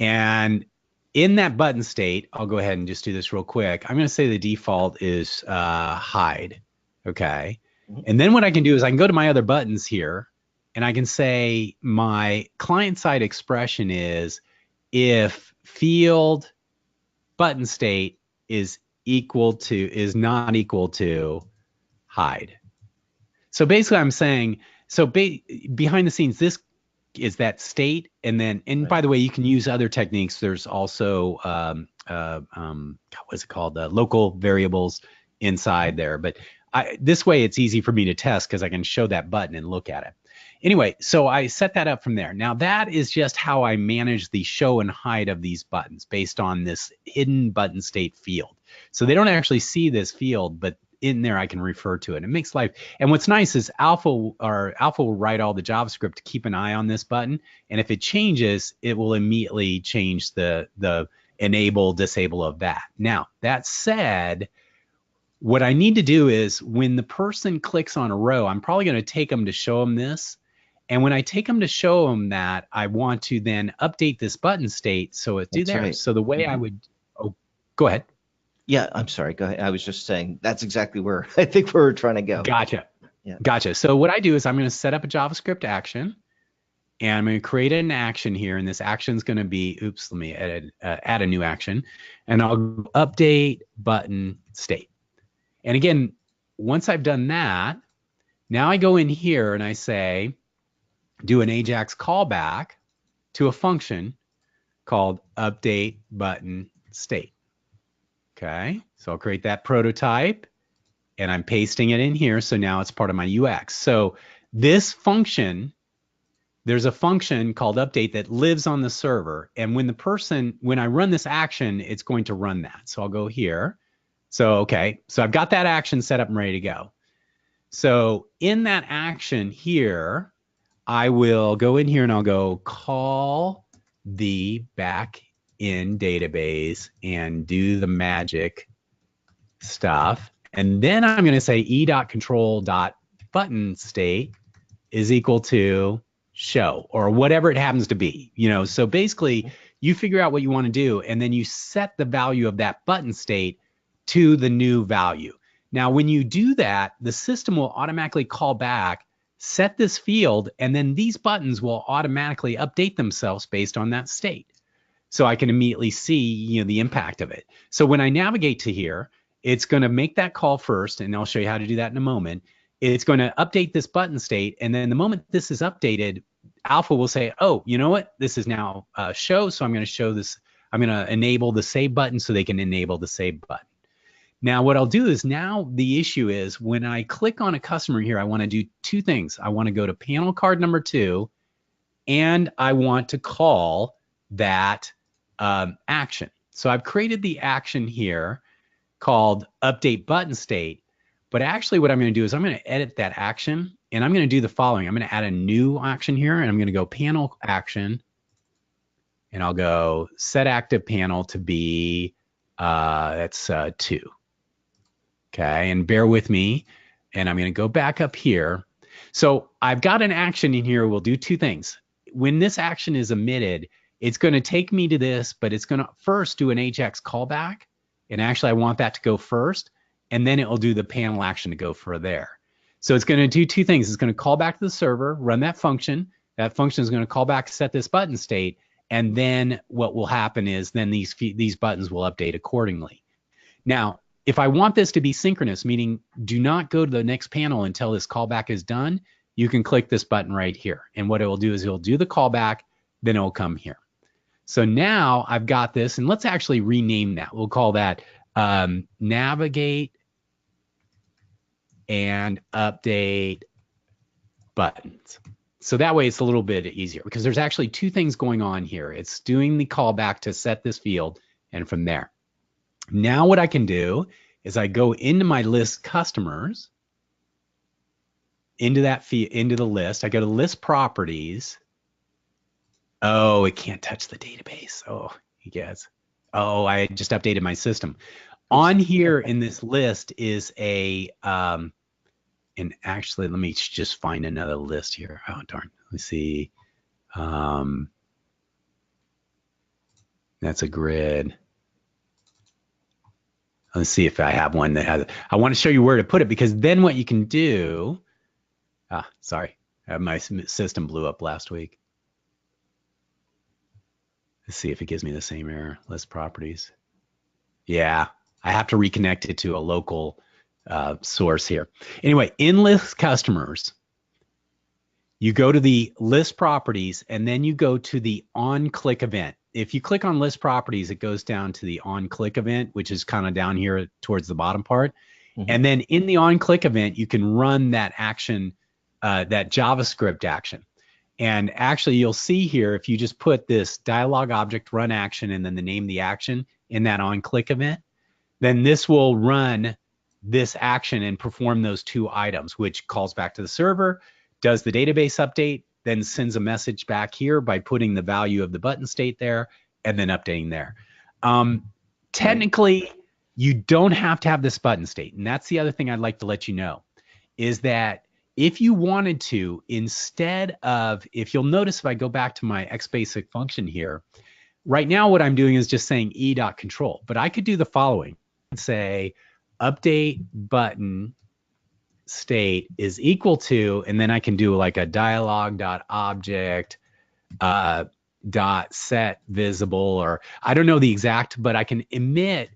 And in that button state, I'll go ahead and just do this real quick. I'm going to say the default is hide. Okay. And then what I can do is I can go to my other buttons here and I can say my client side expression is if field button state is not equal to hide. So basically I'm saying, behind the scenes, this is that state. And then, by the way, you can use other techniques. There's also, what's it called? Local variables inside there. But this way it's easy for me to test because I can show that button and look at it. Anyway, so I set that up from there. Now that is just how I manage the show and hide of these buttons based on this hidden button state field. So they don't actually see this field, but in there I can refer to it. It makes life. And what's nice is Alpha will write all the JavaScript to keep an eye on this button. And if it changes, it will immediately change the enable, disable of that. Now, that said, what I need to do is when the person clicks on a row, I'm probably going to take them to show them this. And when I take them to show them that, I want to then update this button state so it's there. Right. So the way I would, go ahead. Yeah, I'm sorry. Go ahead. I was just saying that's exactly where I think we're trying to go. Gotcha. Yeah. Gotcha. So what I do is I'm going to set up a JavaScript action, and I'm going to create an action here. And this action is going to be, let me add a new action, and I'll update button state. And again, once I've done that, now I go in here and I say, do an AJAX callback to a function called update button state. Okay, so I'll create that prototype and I'm pasting it in here. So now it's part of my UX. So this function, there's a function called update that lives on the server. And when I run this action, it's going to run that. So I'll go here. So, okay, so I've got that action set up and ready to go. So in that action here, I will go in here and I'll go call the back in database and do the magic stuff. And then I'm going to say e.control.button state is equal to show, or whatever it happens to be. So basically you figure out what you want to do, and then you set the value of that button state to the new value. Now, when you do that, the system will automatically call back, set this field, and then these buttons will automatically update themselves based on that state. So I can immediately see, the impact of it. So when I navigate to here, it's going to make that call first, and I'll show you how to do that in a moment. It's going to update this button state, and then the moment this is updated, Alpha will say, oh, you know what? This is now show, so I'm going to show this. I'm going to enable the save button so they can enable the save button. Now, what I'll do is, now the issue is when I click on a customer here, I want to do two things. I want to go to panel card number 2, and I want to call that action. So I've created the action here called update button state. But actually what I'm going to do is I'm going to edit that action, and I'm going to do the following. I'm going to add a new action here, and I'm going to go panel action, and I'll go set active panel to be, that's 2. Okay, and bear with me, and I'm going to go back up here. So I've got an action in here. We'll do two things. When this action is emitted, it's going to take me to this, but it's going to first do an AJAX callback, and actually I want that to go first, and then it will do the panel action to go for there. So it's going to do two things. It's going to call back to the server, run that function. That function is going to call back, set this button state, and then what will happen is then these buttons will update accordingly. Now, if I want this to be synchronous, meaning do not go to the next panel until this callback is done, you can click this button right here. And what it will do is it will do the callback, then it will come here. So now I've got this, and let's actually rename that. We'll call that navigate and update buttons. So that way it's a little bit easier, because there's actually two things going on here. It's doing the callback to set this field, and from there. Now what I can do is I go into my list customers, into that into the list. I go to list properties. Oh, it can't touch the database. Oh, you guys. Oh, I just updated my system. On here in this list is a, and actually, let me just find another list here. Oh, darn. Let's see. That's a grid. Let's see if I have one that has it. I want to show you where to put it, because then what you can do, sorry, my system blew up last week. Let's see if it gives me the same error. List properties. Yeah, I have to reconnect it to a local source here. Anyway, in list customers, you go to the list properties, and then you go to the on-click event. If you click on list properties, it goes down to the on-click event, which is kind of down here towards the bottom part. Mm-hmm. And then in the on-click event, you can run that action, that JavaScript action. And actually, you'll see here, if you just put this dialog object run action and then the name of the action in that on-click event, then this will run this action and perform those two items, which calls back to the server, does the database update, then sends a message back here by putting the value of the button state there, and then updating there. Technically, you don't have to have this button state. And that's the other thing I'd like to let you know, is that if you wanted to, instead of, if you'll notice, if I go back to my xbasic function here, right now what I'm doing is just saying e.control, but I could do the following. Say update button state is equal to, and then I can do like a dialog.object dot set visible, or I don't know the exact, but I can emit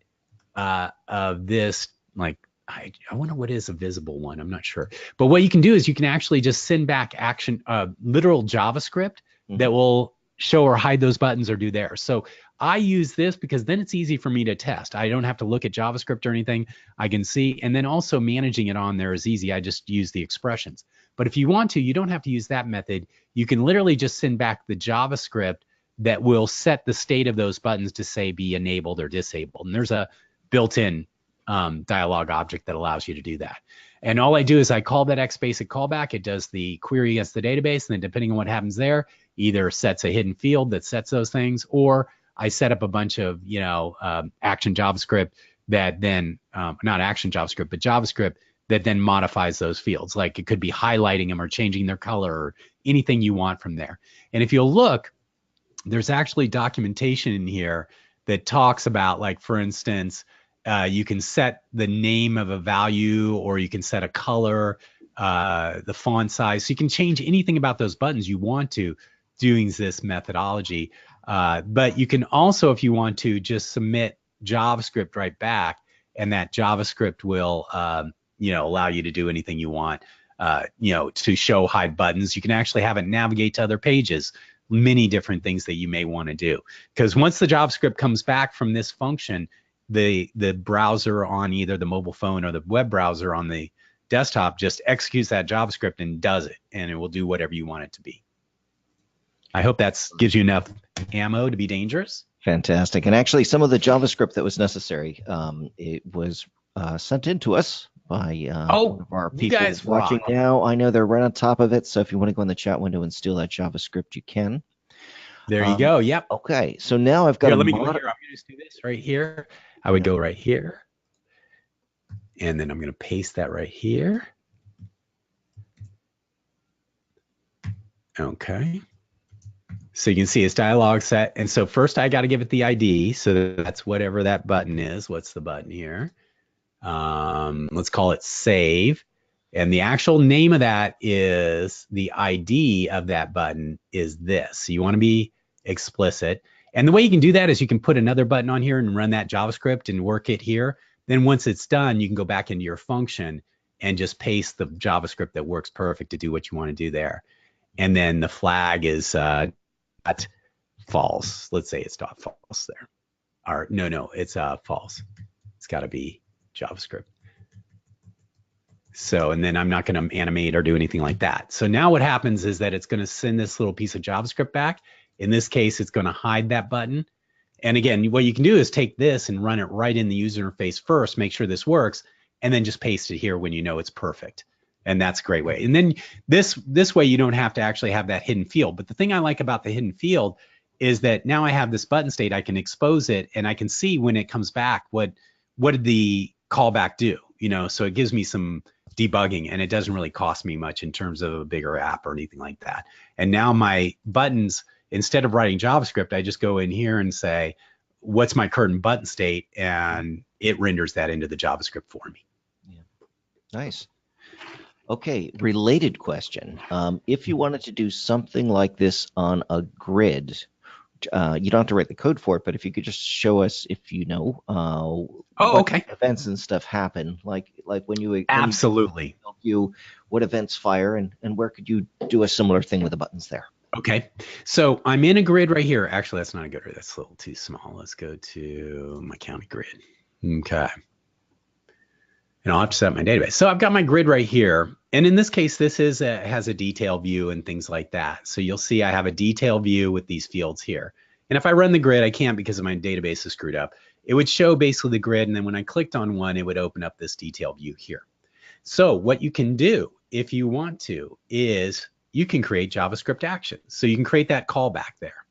of this, like, I wonder what is a visible one. I'm not sure. But what you can do is you can actually just send back action, literal JavaScript that will show or hide those buttons or do there. So I use this because then it's easy for me to test. I don't have to look at JavaScript or anything. I can see, and then also managing it on there is easy. I just use the expressions. But if you want to, you don't have to use that method. You can literally just send back the JavaScript that will set the state of those buttons to say be enabled or disabled. And there's a built-in dialog object that allows you to do that. And all I do is I call that xbasic callback. It does the query against the database, and then depending on what happens there, either sets a hidden field that sets those things, or I set up a bunch of, action JavaScript that then, not action JavaScript, but JavaScript that then modifies those fields. Like it could be highlighting them or changing their color or anything you want from there. And if you'll look, there's actually documentation in here that talks about, like, for instance, you can set the name of a value, or you can set a color, the font size. So you can change anything about those buttons you want to doing this methodology. But you can also, if you want to, just submit JavaScript right back, and that JavaScript will, allow you to do anything you want, to show, hide buttons. You can actually have it navigate to other pages, many different things that you may want to do. Because once the JavaScript comes back from this function, the browser on either the mobile phone or the web browser on the desktop just executes that JavaScript and does it, and it will do whatever you want it to be. I hope that gives you enough ammo to be dangerous. Fantastic. And actually, some of the JavaScript that was necessary, it was sent in to us by one of our people watching now. I know they're right on top of it, so if you want to go in the chat window and steal that JavaScript, you can. There you go. Yep. Okay, so now I've got here, let me go here. I'm going to just do this right here. I would go right here, and then I'm going to paste that right here. Okay. So you can see it's dialog set. And so first I got to give it the ID. So that's whatever that button is. What's the button here? Let's call it save. And the actual name of that is, the ID of that button is this. So you want to be explicit. And the way you can do that is you can put another button on here and run that JavaScript and work it here. Then once it's done, you can go back into your function and just paste the JavaScript that works perfect to do what you want to do there. And then the flag is at false. Let's say it's dot false there. Or no, it's false. It's got to be JavaScript. So, and then I'm not going to animate or do anything like that. So now what happens is that it's going to send this little piece of JavaScript back. In this case, it's going to hide that button. And again, what you can do is take this and run it right in the user interface first, make sure this works, and then just paste it here when you know it's perfect. And that's a great way. And then this way you don't have to actually have that hidden field. But the thing I like about the hidden field is that now I have this button state, I can expose it, and I can see when it comes back, what did the callback do? So it gives me some debugging, and it doesn't really cost me much in terms of a bigger app or anything like that. And now my buttons, instead of writing JavaScript, I just go in here and say, what's my current button state? And it renders that into the JavaScript for me. Yeah. Nice. Okay, related question. If you wanted to do something like this on a grid, you don't have to write the code for it, but if you could just show us, if you know, what events and stuff happen, like when you absolutely what events fire, and where could you do a similar thing with the buttons there? Okay, so I'm in a grid right here. Actually, that's not a good grid. That's a little too small. Let's go to my county grid. Okay. And I'll have to set up my database. So I've got my grid right here. And in this case, this has a detail view and things like that. So you'll see I have a detail view with these fields here. And if I run the grid, I can't because my database is screwed up. It would show basically the grid. And then when I clicked on one, it would open up this detail view here. So what you can do if you want to is you can create JavaScript actions. So you can create that callback there.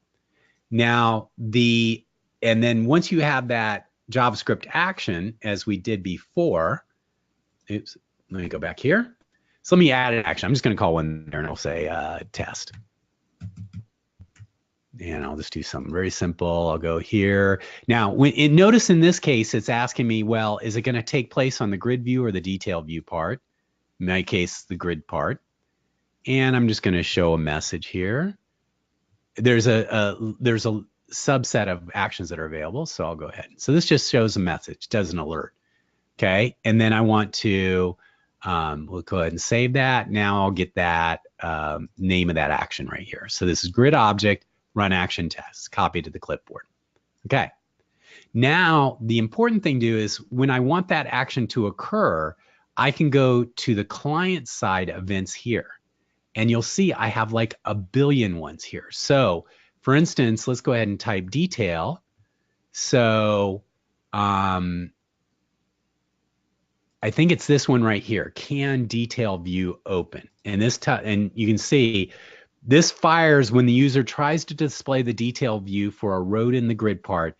Now, and then once you have that JavaScript action, as we did before, oops, let me go back here. So let me add an action. I'm just going to call one there, and I'll say test. And I'll just do something very simple. I'll go here. Now, notice in this case, it's asking me, well, is it going to take place on the grid view or the detail view part? In my case, the grid part. And I'm just going to show a message here. There's a subset of actions that are available, so I'll go ahead. So this just shows a message, does an alert. Okay, and then I want to, we'll go ahead and save that. Now I'll get that name of that action right here. So this is grid object, run action test, copy to the clipboard. Okay, now the important thing to do is when I want that action to occur, I can go to the client side events here. And you'll see I have like a billion ones here. So for instance, let's go ahead and type detail. So I think it's this one right here. Can detail view open? And and you can see this fires when the user tries to display the detail view for a road in the grid part.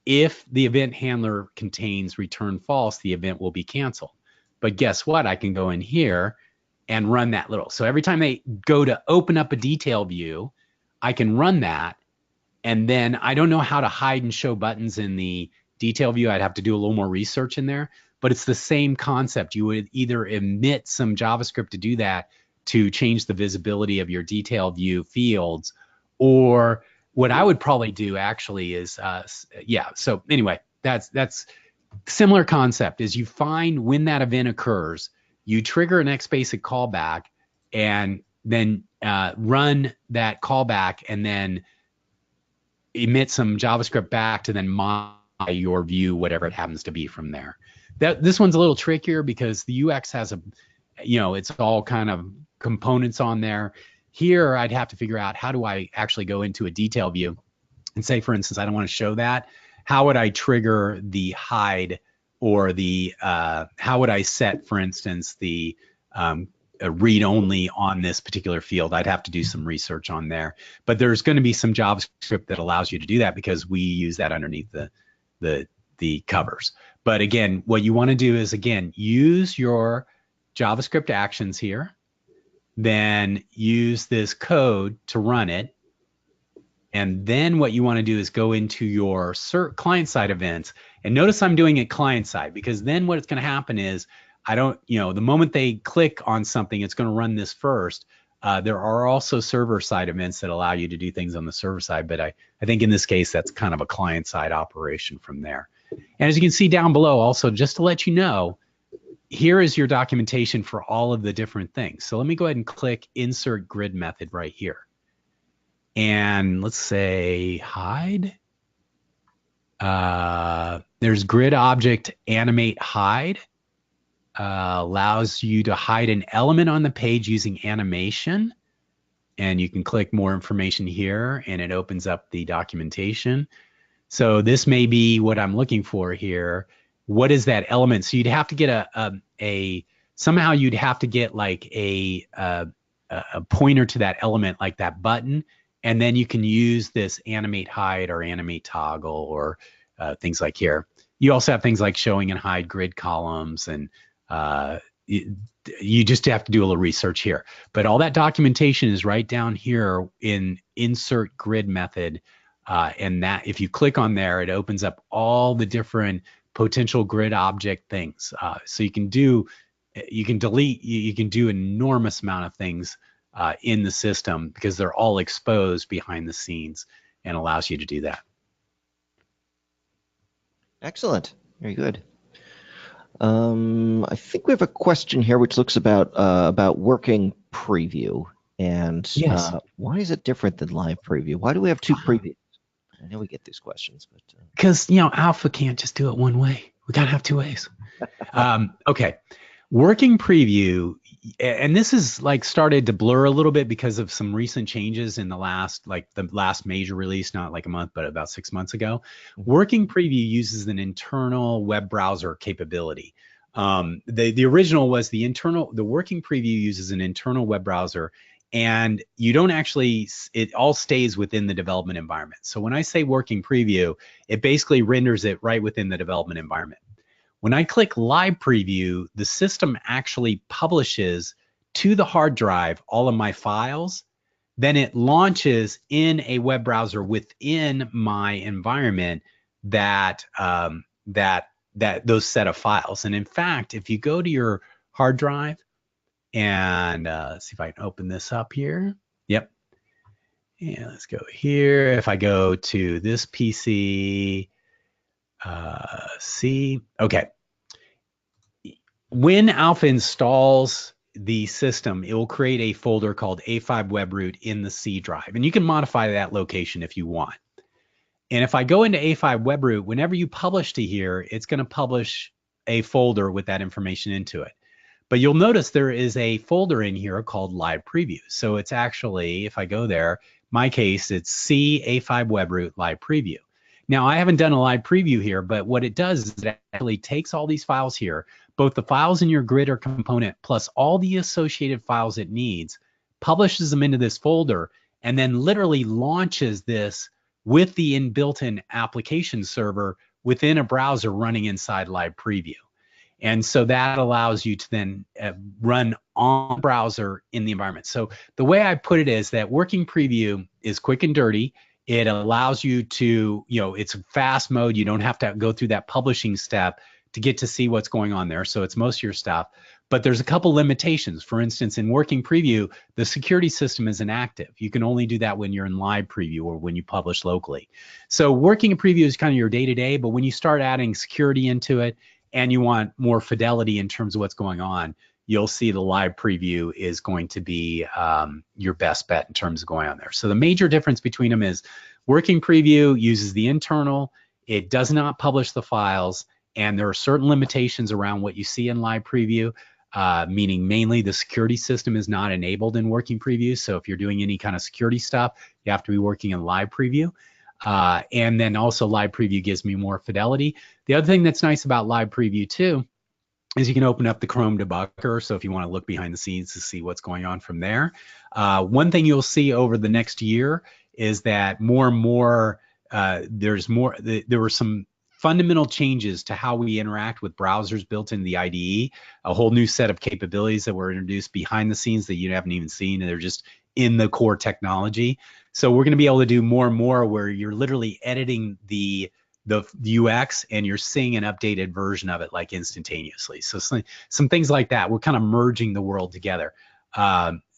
if the event handler contains return false, the event will be canceled. But guess what? I can go in here and run that little. So every time they go to open up a detail view, I can run that. And then I don't know how to hide and show buttons in the detail view. I'd have to do a little more research in there, but it's the same concept. You would either emit some JavaScript to do that, to change the visibility of your detail view fields, or what I would probably do actually is, yeah. So anyway, that's similar concept. Is you find when that event occurs, you trigger an XBasic callback, and then run that callback, and then emit some JavaScript back to then modify your view, whatever it happens to be from there. This one's a little trickier because the UX has it's all kind of components on there. Here, I'd have to figure out, how do I actually go into a detail view and say, for instance, I don't want to show that. How would I trigger the hide, or the, how would I set, for instance, the read only on this particular field? I'd have to do some research on there, but there's going to be some JavaScript that allows you to do that, because we use that underneath the covers. But again, what you want to do is, again, use your JavaScript actions here, then use this code to run it. And then what you want to do is go into your client-side events. And notice I'm doing it client-side, because then what's going to happen is, the moment they click on something, it's going to run this first. There are also server-side events that allow you to do things on the server side, but I think in this case, that's kind of a client-side operation from there. And as you can see down below, also, just to let you know, here is your documentation for all of the different things. So let me go ahead and click Insert Grid Method right here. And let's say hide. There's Grid Object Animate Hide. Allows you to hide an element on the page using animation. And you can click more information here, and it opens up the documentation. So this may be what I'm looking for here. What is that element? So you'd have to get somehow you'd have to get like a pointer to that element, like that button. And then you can use this animate hide or animate toggle, or things like here. You also have things like showing and hide grid columns, and you just have to do a little research here. But all that documentation is right down here in Insert Grid Method. And that, if you click on there, it opens up all the different potential grid object things. So you can delete, you can do an enormous amount of things in the system, because they're all exposed behind the scenes, and allows you to do that. Excellent. Very good. I think we have a question here which looks about working preview, and yes. Why is it different than live preview? Why do we have two previews? I know we get these questions, but because Alpha can't just do it one way. We gotta have two ways. Okay, working preview, and this is like started to blur a little bit because of some recent changes in the last major release, not like a month, but about 6 months ago. Working preview uses an internal web browser capability. The original was the working preview uses an internal web browser, and you don't actually, it all stays within the development environment. So when I say working preview, it basically renders it right within the development environment. When I click live preview, the system actually publishes to the hard drive all of my files. Then it launches in a web browser within my environment those set of files. And in fact, if you go to your hard drive, and let's see if I can open this up here. Yep. And let's go here. If I go to this PC, okay. When Alpha installs the system, it will create a folder called A5 WebRoot in the C drive. And you can modify that location if you want. And if I go into A5 WebRoot, whenever you publish to here, it's going to publish a folder with that information into it. But you'll notice there is a folder in here called Live Preview. So it's actually, if I go there, my case, it's C A5 WebRoot Live Preview. Now, I haven't done a live preview here, but what it does is it actually takes all these files here, both the files in your grid or component, plus all the associated files it needs, publishes them into this folder, and then literally launches this with the built-in application server within a browser running inside Live Preview. And so that allows you to then run on the browser in the environment. So the way I put it is that working preview is quick and dirty. It allows you to, it's fast mode. You don't have to go through that publishing step to get to see what's going on there. So it's most of your stuff. But there's a couple limitations. For instance, in working preview, the security system is inactive. You can only do that when you're in live preview or when you publish locally. So working preview is kind of your day-to-day, but when you start adding security into it and you want more fidelity in terms of what's going on, you'll see the live preview is going to be your best bet in terms of going on there. So the major difference between them is working preview uses the internal, it does not publish the files, and there are certain limitations around what you see in live preview, meaning mainly the security system is not enabled in working preview. So if you're doing any kind of security stuff, you have to be working in live preview. And then also live preview gives me more fidelity. The other thing that's nice about live preview too is you can open up the Chrome debugger. So if you want to look behind the scenes to see what's going on from there. One thing you'll see over the next year is that more and more, there were some fundamental changes to how we interact with browsers built in the IDE, a whole new set of capabilities that were introduced behind the scenes that you haven't even seen, and they're just in the core technology. So we're going to be able to do more and more where you're literally editing the UX and you're seeing an updated version of it like instantaneously. So some things like that, we're kind of merging the world together.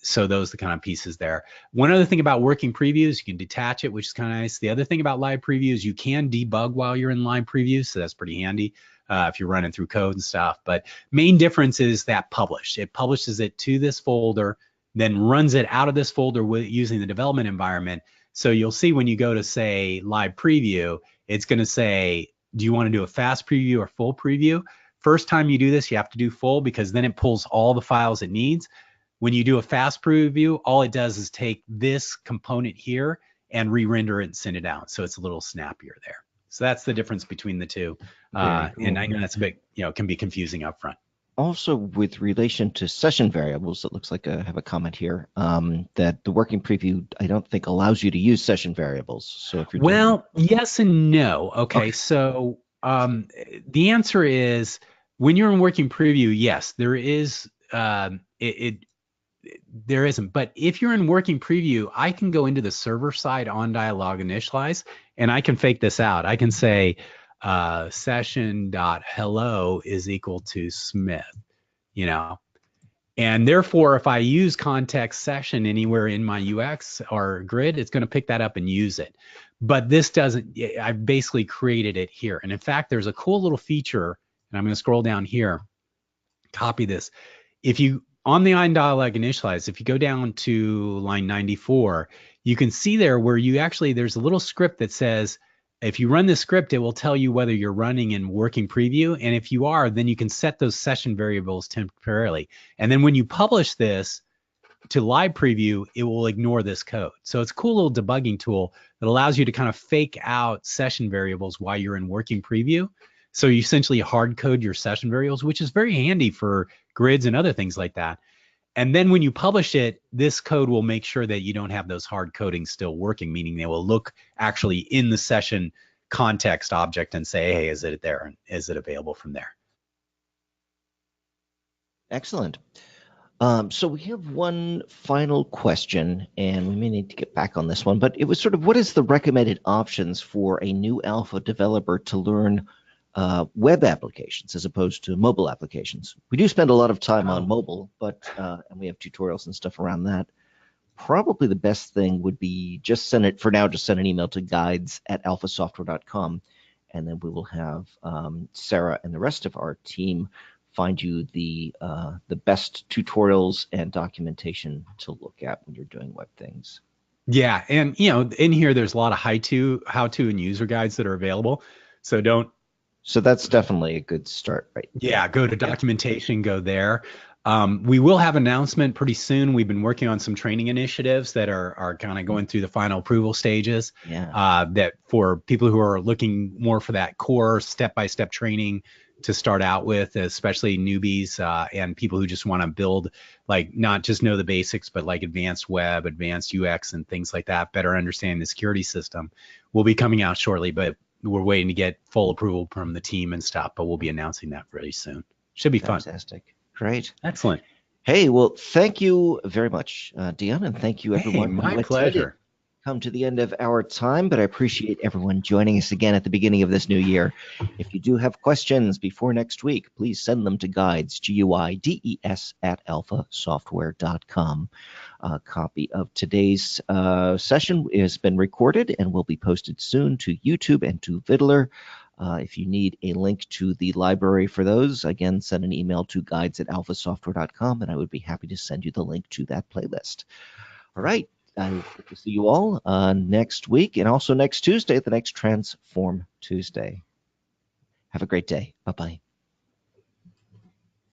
So those are the kind of pieces there. One other thing about working previews, you can detach it, which is kind of nice. The other thing about live previews, you can debug while you're in live previews, so that's pretty handy if you're running through code and stuff. But main difference is that publish. It publishes it to this folder, then runs it out of this folder using the development environment. So you'll see when you go to say live preview, it's going to say, do you want to do a fast preview or full preview? First time you do this, you have to do full because then it pulls all the files it needs. When you do a fast preview, all it does is take this component here and re-render it and send it out. So it's a little snappier there. So that's the difference between the two. Cool. And I know that's a bit, can be confusing up front. Also, with relation to session variables, it looks like I have a comment here that the working preview, I don't think allows you to use session variables. So if you're yes and no. Okay. So the answer is when you're in working preview, yes, there is. There isn't, but if you're in working preview, I can go into the server side on dialog initialize, and I can fake this out. I can say session.hello is equal to Smith, and therefore if I use context session anywhere in my UX or grid, it's going to pick that up and use it. But this doesn't, I've basically created it here. And in fact, there's a cool little feature, and I'm going to scroll down here, copy this. If you on the dialog initialize, if you go down to line 94, you can see there where there's a little script that says, if you run this script, it will tell you whether you're running in working preview. And if you are, then you can set those session variables temporarily. And then when you publish this to live preview, it will ignore this code. So it's a cool little debugging tool that allows you to kind of fake out session variables while you're in working preview. So you essentially hard code your session variables, which is very handy for grids and other things like that. And then when you publish it, this code will make sure that you don't have those hard codings still working, meaning they will look actually in the session context object and say, hey, is it there? And is it available from there? Excellent. So we have one final question, and we may need to get back on this one, but it was sort of, what is the recommended options for a new alpha developer to learn web applications as opposed to mobile applications? We do spend a lot of time on mobile, but and we have tutorials and stuff around that. Probably the best thing would be just send an email to guides@alphasoftware.com, and then we will have Sarah and the rest of our team find you the best tutorials and documentation to look at when you're doing web things. Yeah, and in here there's a lot of how-to and user guides that are available. So that's definitely a good start, right? Yeah, go to documentation, go there. We will have an announcement pretty soon. We've been working on some training initiatives that are kind of going through the final approval stages. Yeah. That for people who are looking more for that core step-by-step training to start out with, especially newbies and people who just want to build, like not just know the basics, but like advanced web, advanced UX and things like that, better understanding the security system, will be coming out shortly, but we're waiting to get full approval from the team and stuff, but we'll be announcing that really soon. Should be fun. Fantastic. Great. Excellent. Hey, well, thank you very much, Dion, and thank you, Hey, everyone. my pleasure. Come to the end of our time, but I appreciate everyone joining us again at the beginning of this new year. If you do have questions before next week, please send them to guides, GUIDES, at alphasoftware.com. A copy of today's session has been recorded and will be posted soon to YouTube and to Vidler. If you need a link to the library for those, again, send an email to guides@alphasoftware.com, and I would be happy to send you the link to that playlist. All right. I hope to see you all next week and also next Tuesday, the next Transform Tuesday. Have a great day. Bye-bye.